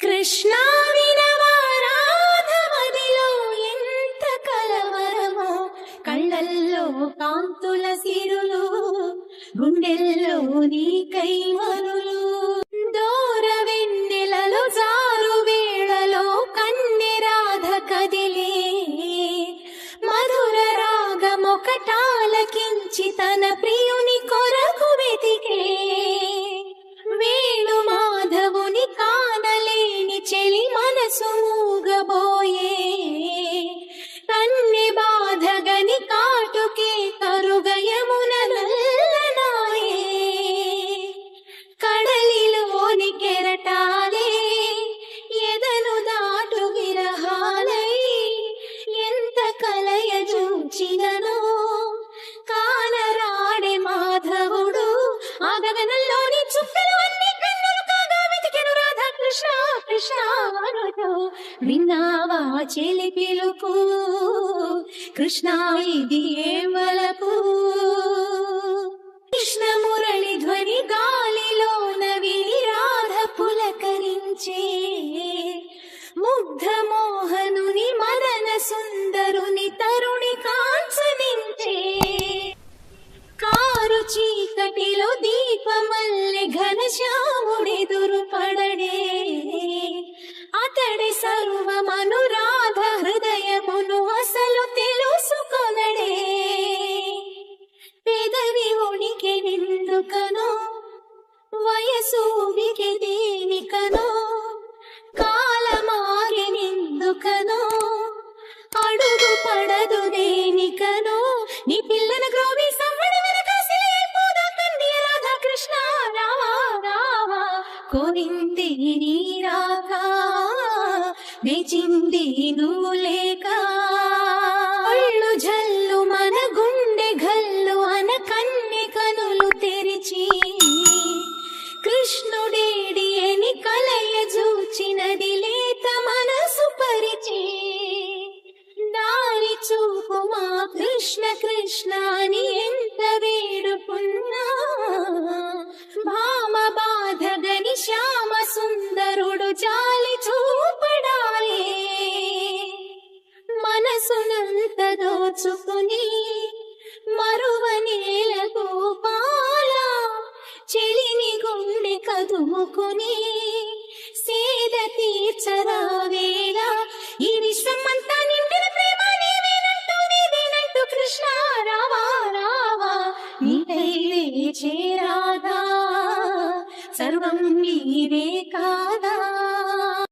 కృష్ణా వినవారాధమదిలో ఎంత కలవరమో, కళ్ళల్లో కాంతుల సిరులు, గుండెల్లో నీ కైమరులు. దూర వెన్నెలలో జారు వేళలో కన్నెరాధ కదిలే, మధుర రాగమొకటాలకించి తన ప్రియుని కొరకు వెతికే. వేణు మాధవుని కానలేని చెలి మనసు మూగబోయే, కన్నె బాధగని కాటుకే కరుగయమున నల్లనాయే. కడలిలోని కెరటాలే ఎదను దాటు విరహాలై, ఎంత కలయ చూచిననో కానరాడే మాధవుడు. ఆ గగనంలోని చుక్కలు అన్ని కన్నులు కాగా వెతికెను రాధా కృష్ణ కృష్ణ అనుచు. విన్నావా చెలి పిలుపు, కృష్ణ ఇది ఏ వలపు. కృష్ణ మురళి ధ్వని గాలిలోన విని రాధ పులకరించే, ముగ్ధ మోహనుని మదన సుందరుని తరుణి కాంచనించే. కారు చీకటిలో దీపమల్లె ఘనశ్యాముడెదురు పడడే, అతడి సర్వమనురాధ హృదయమును అసలు తెలుసుకొనడే. పెదవి ఉనికి నిందుకనో, వయసు ఉనికి దేనికనో, కాలమాగి నిందుకనో, అడుగు పడదు దేనికనో. నీ పిల్లన గ్రోవి సవ్వడి వెనక సిలైపోదా కన్య రాధా కృష్ణ రావా రావా. కోరింది నీ రాక, వేచింది నువ్వు లేక. ఒళ్ళు జల్లు మన గుండె గల్లు అన కన్నె కనులు తెరిచి, కృష్ణుడేడి అని కలయ చూచినది లేత మనసు పరిచి. దారి చూపు మా కృష్ణ కృష్ణ అని ఎంత వేడుకున్నా, భామ బాధగని శ్యామ సుందరుడు జాలి చూపడాలే. మనసునంత దోచుకుని మరువనేల గోపాల, చెలిని గుండె కదుముకుని సేద తీర్చరావే.